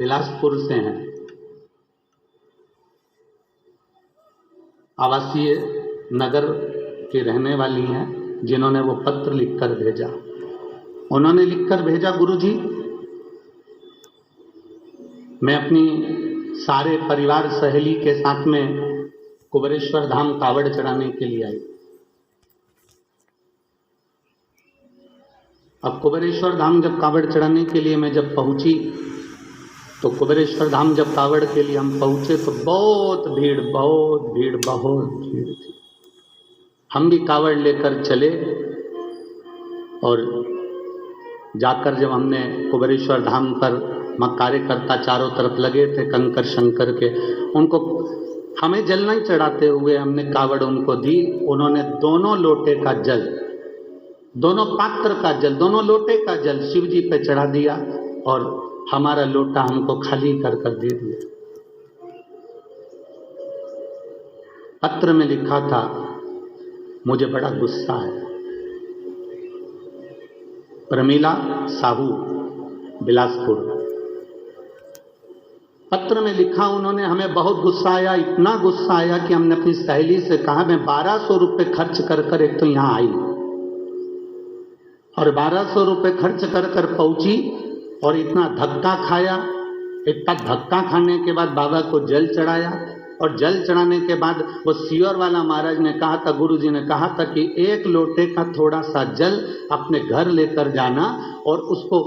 बिलासपुर से हैं, आवासीय नगर की रहने वाली हैं, जिन्होंने वो पत्र लिखकर भेजा। उन्होंने लिखकर भेजा, गुरुजी मैं अपनी सारे परिवार सहेली के साथ में कुबेरेश्वर धाम कावड़ चढ़ाने के लिए आई। अब कुबेरेश्वर धाम जब कावड़ चढ़ाने के लिए मैं जब पहुंची, तो कुबेरेश्वर धाम जब कावड़ के लिए हम पहुंचे तो बहुत भीड़ थी। हम भी कावड़ लेकर चले और जाकर जब हमने कुबेरेश्वर धाम पर कार्यकर्ता चारों तरफ लगे थे कंकर शंकर के, उनको हमें जल नहीं चढ़ाते हुए हमने कावड़ उनको दी। उन्होंने दोनों लोटे का जल, दोनों पात्र का जल, दोनों लोटे का जल शिव जी पे चढ़ा दिया और हमारा लोटा हमको खाली कर दे दिया। पत्र में लिखा था, मुझे बड़ा गुस्सा है। प्रमीला साहू, बिलासपुर। पत्र में लिखा उन्होंने, हमें बहुत गुस्सा आया, इतना गुस्सा आया कि हमने अपनी सहेली से कहा, मैं 1200 रुपये खर्च कर एक तो यहाँ आई और 1200 रुपये खर्च कर पहुंची और इतना धक्का खाया। इतना धक्का खाने के बाद बाबा को जल चढ़ाया और जल चढ़ाने के बाद वो सियोर वाला महाराज ने कहा था, गुरुजी ने कहा था कि एक लोटे का थोड़ा सा जल अपने घर लेकर जाना और उसको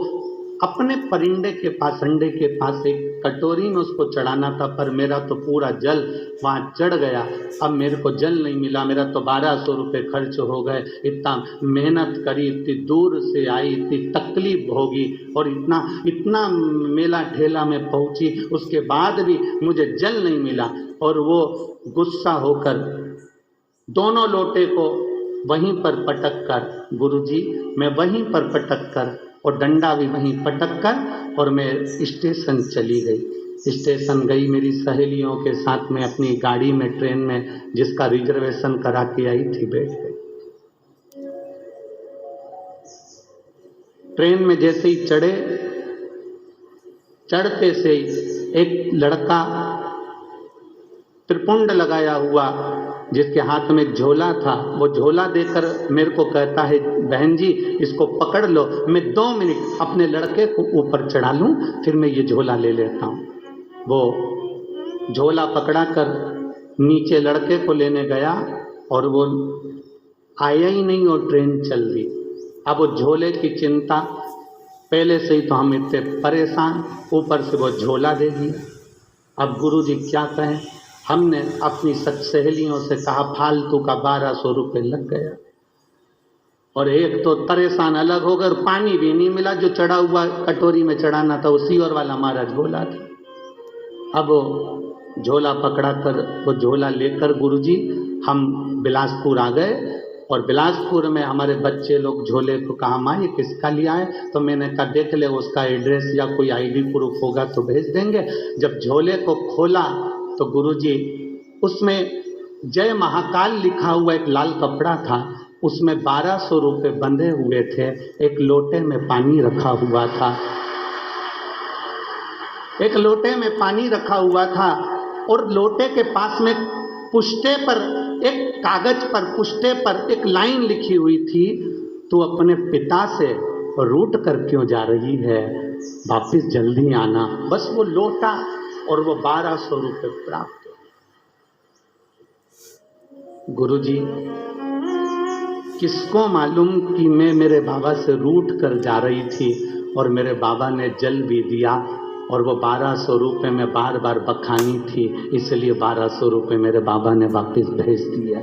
अपने परिंदे के पास, अंडे के पास एक कटोरी में उसको चढ़ाना था। पर मेरा तो पूरा जल वहाँ चढ़ गया, अब मेरे को जल नहीं मिला। मेरा तो 1200 रुपये खर्च हो गए, इतना मेहनत करी, इतनी दूर से आई, इतनी तकलीफ होगी और इतना मेला ठेला में पहुँची, उसके बाद भी मुझे जल नहीं मिला। और वो गुस्सा होकर दोनों लोटे को वहीं पर पटक कर, गुरुजी मैं वहीं पर पटक कर और डंडा भी वहीं पटक कर और मैं स्टेशन चली गई। स्टेशन गई मेरी सहेलियों के साथ में अपनी गाड़ी में, ट्रेन में, जिसका रिजर्वेशन करा के आई थी, बैठ गई। ट्रेन में जैसे ही चढ़ते से ही एक लड़का त्रिपुंड लगाया हुआ, जिसके हाथ में एक झोला था, वो झोला देकर मेरे को कहता है, बहन जी इसको पकड़ लो, मैं 2 मिनट अपने लड़के को ऊपर चढ़ा लूँ, फिर मैं ये झोला ले लेता हूँ। वो झोला पकड़ा कर नीचे लड़के को लेने गया और वो आया ही नहीं और ट्रेन चल दी। अब वो झोले की चिंता, पहले से ही तो हम इतने परेशान, ऊपर से वो झोला दे दिया। अब गुरुजी क्या कहें, हमने अपनी सहेलियों से कहा फालतू का 1200 रुपये लग गया और एक तो परेशान अलग हो गए और पानी भी नहीं मिला, जो चढ़ा हुआ कटोरी में चढ़ाना था उसी और वाला महाराज बोला था। अब वो झोला पकड़ा कर, वो झोला लेकर गुरुजी हम बिलासपुर आ गए और बिलासपुर में हमारे बच्चे लोग झोले को कहा, माँ ये किसका लिया है? तो मैंने कहा देख ले, उसका एड्रेस या कोई ID प्रूफ होगा तो भेज देंगे। जब झोले को खोला तो गुरुजी उसमें जय महाकाल लिखा हुआ एक लाल कपड़ा था, उसमें 1200 रुपये बंधे हुए थे। एक लोटे में पानी रखा हुआ था, एक लोटे में पानी रखा हुआ था और लोटे के पास में पुष्टे पर, एक कागज पर, पुष्टे पर एक लाइन लिखी हुई थी, तू अपने पिता से रूठ कर क्यों जा रही है, वापिस जल्दी आना। बस वो लोटा और वो 1200 रुपये प्राप्त। गुरुजी किसको मालूम कि मैं मेरे बाबा से रूठ कर जा रही थी और मेरे बाबा ने जल भी दिया और वो 1200 रुपये में बार बार बखानी थी, इसलिए 1200 रुपये मेरे बाबा ने वापस भेज दिया।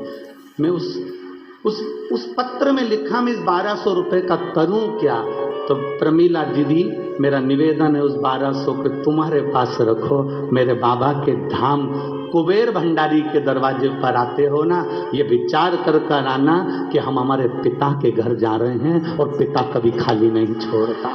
मैं उस पत्र में लिखा, मैं इस 1200 रुपये का करूं क्या? तो प्रमीला दीदी मेरा निवेदन है, उस 1200 को तुम्हारे पास रखो। मेरे बाबा के धाम कुबेर भंडारी के दरवाजे पर आते हो ना, ये विचार कर आना कि हम हमारे पिता के घर जा रहे हैं और पिता कभी खाली नहीं छोड़ता।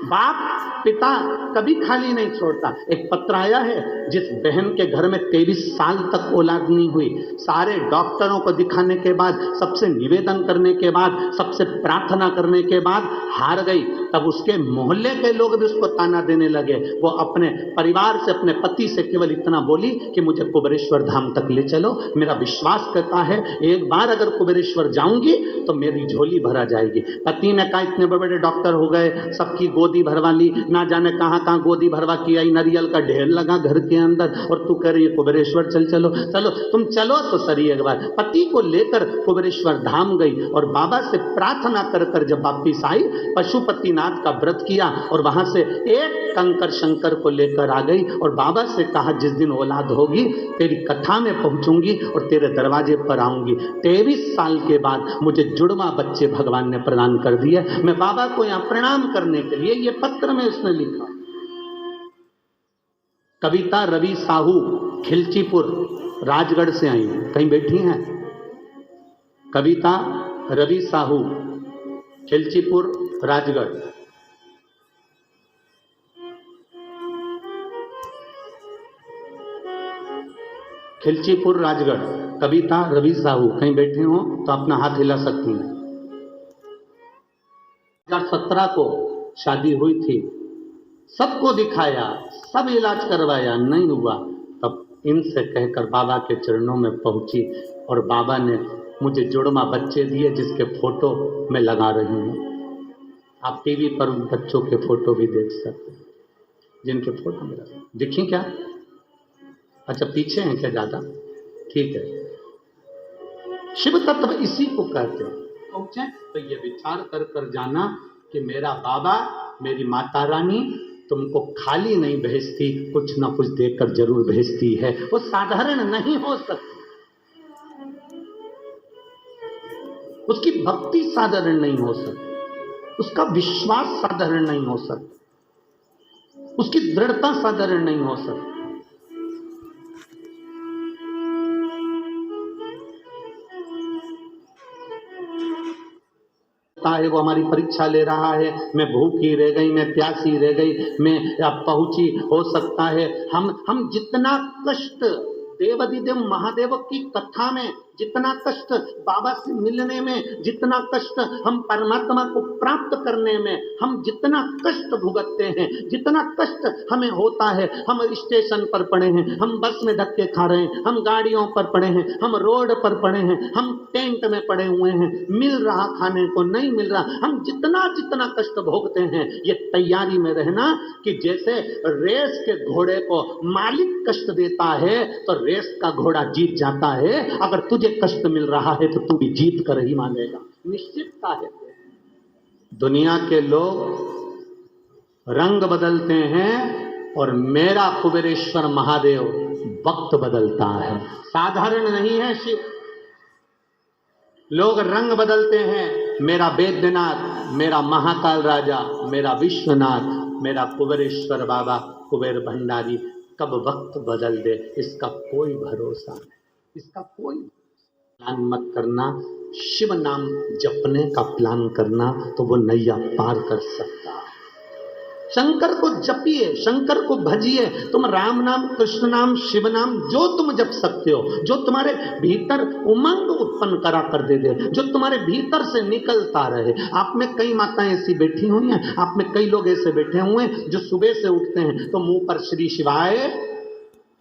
बाप पिता कभी खाली नहीं छोड़ता। एक पत्र आया है, जिस बहन के घर में 23 साल तक औलाद नहीं हुई, सारे डॉक्टरों को दिखाने के बाद, सबसे निवेदन करने के बाद, सबसे प्रार्थना करने के बाद हार गई, तब उसके मोहल्ले के लोग भी उसको ताना देने लगे। वो अपने परिवार से, अपने पति से केवल इतना बोली कि मुझे कुबेरेश्वर धाम तक ले चलो। मेरा विश्वास करता है एक बार अगर कुबेरेश्वर जाऊंगी तो मेरी झोली भरा जाएगी। पति ने कहा इतने बड़े बड़े डॉक्टर हो गए, सबकी गोदी भरवा ली, ना जाने कहां कहां गोदी भरवा की आई, नारियल का ढेर लगा घर के अंदर, और तू कह रही है कुबेरेश्वर चल चलो। चलो तुम चलो तो सही। एक बार पति को लेकर कुबेरेश्वर धाम गई और बाबा से प्रार्थना कर कर जब वापिस आई, पशुपतिनाथ का व्रत किया और वहां से एक कंकर शंकर को लेकर आ गई और बाबा से कहा जिस दिन औलाद होगी तेरी कथा में पहुंचूंगी और तेरे दरवाजे पर आऊंगी। 23 साल के बाद मुझे जुड़वा बच्चे भगवान ने प्रदान कर दिए। मैं बाबा को यहां प्रणाम करने के लिए, ये पत्र में उसने लिखा। कविता रवि साहू, खिलचीपुर, राजगढ़ से आई, कहीं बैठी हैं? कविता रवि साहू, खिलचीपुर, राजगढ़। खिलचीपुर, राजगढ़। कविता रवि साहू, कहीं बैठे हो तो अपना हाथ हिला सकती हैं। 2017 को शादी हुई थी, सबको दिखाया, सब इलाज करवाया, नहीं हुआ। तब इनसे कहकर बाबा के चरणों में पहुंची और बाबा ने मुझे जुड़वा बच्चे दिए जिसके फोटो मैं लगा रही हूँ। आप टीवी पर उन बच्चों के फोटो भी देख सकते हैं, जिनके फोटो में दिखी क्या? अच्छा पीछे हैं क्या ज्यादा? ठीक है। शिव तत्व इसी को कहते हैं। पहुंचे तो ये विचार कर कर जाना कि मेरा बाबा, मेरी माता रानी तुमको खाली नहीं भेजती, कुछ ना कुछ देकर जरूर भेजती है। वो साधारण नहीं हो सकती, उसकी भक्ति साधारण नहीं हो सकती, उसका विश्वास साधारण नहीं हो सकता, उसकी दृढ़ता साधारण नहीं हो सकती। है वो हमारी परीक्षा ले रहा है, मैं भूखी रह गई, मैं प्यासी रह गई, मैं अब पहुंची, हो सकता है हम जितना कष्ट देवाधिदेव महादेव की कथा में, जितना कष्ट बाबा से मिलने में, जितना कष्ट हम परमात्मा को प्राप्त करने में, हम जितना कष्ट भुगतते हैं, जितना कष्ट हमें होता है, हम स्टेशन पर पड़े हैं, हम बस में धक्के खा रहे हैं, हम गाड़ियों पर पड़े हैं, हम रोड पर पड़े हैं, हम टेंट में पड़े हुए हैं, मिल रहा खाने को नहीं मिल रहा, हम जितना जितना कष्ट भोगते हैं, ये तैयारी में रहना कि जैसे रेस के घोड़े को मालिक कष्ट देता है तो रेस का घोड़ा जीत जाता है। अगर तुझे कष्ट मिल रहा है तो तू भी जीत कर ही मानेगा, निश्चितता है। दुनिया के लोग रंग बदलते हैं और मेरा कुबेरेश्वर महादेव वक्त बदलता है, साधारण नहीं है शिव। लोग रंग बदलते हैं, मेरा वैद्यनाथ, मेरा महाकाल राजा, मेरा विश्वनाथ, मेरा कुबेरेश्वर बाबा, कुबेर भंडारी कब वक्त बदल दे इसका कोई भरोसा नहीं, इसका कोई प्लान मत करना। शिव नाम जपने का प्लान करना तो वो नैया पार कर सकता है। शंकर को जपिए, शंकर को भजिए। तुम राम नाम, कृष्ण नाम, शिव नाम जो तुम जप सकते हो, जो तुम्हारे भीतर उमंग उत्पन्न करा कर दे, जो तुम्हारे भीतर से निकलता रहे। आप में कई माताएं ऐसी बैठी हुई हैं, आप में कई लोग ऐसे बैठे हुए हैं जो सुबह से उठते हैं तो मुंह पर श्री शिवाय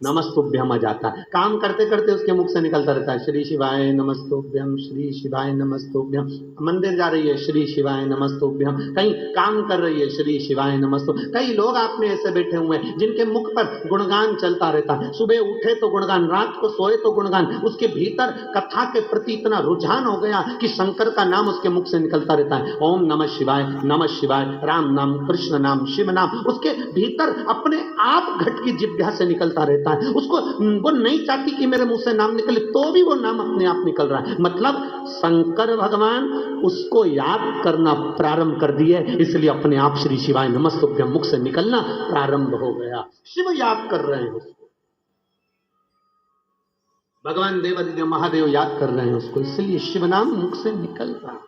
नमस्तुभ्यम आ जाता है, काम करते करते उसके मुख से निकलता रहता है श्री शिवाय नमस्तुभ्यम, श्री शिवाय नमस्तुभ्यम। मंदिर जा रही है श्री शिवाय नमस्तुभ्यम, कहीं काम कर रही है श्री शिवाय नमस्तुभ्यम। कई लोग आप में ऐसे बैठे हुए हैं जिनके मुख पर गुणगान चलता रहता है, सुबह उठे तो गुणगान, रात को सोए तो गुणगान। उसके भीतर कथा के प्रति इतना रुझान हो गया कि शंकर का नाम उसके मुख से निकलता रहता है। ओम नमः शिवाय, नमः शिवाय, राम नाम, कृष्ण नाम, शिव नाम उसके भीतर अपने आप घट की जिह्वा से निकलता रहता है। उसको वो नहीं चाहती कि मेरे मुंह से नाम निकले, तो भी वो नाम अपने आप निकल रहा है। मतलब शंकर भगवान उसको याद करना प्रारंभ कर दिए, इसलिए अपने आप श्री शिवाय नमस्तुभ्यम मुख से निकलना प्रारंभ हो गया। शिव याद कर रहे हैं उसको, भगवान देवाधिदेव महादेव याद कर रहे हैं उसको, इसलिए शिव नाम मुख से निकल रहा है।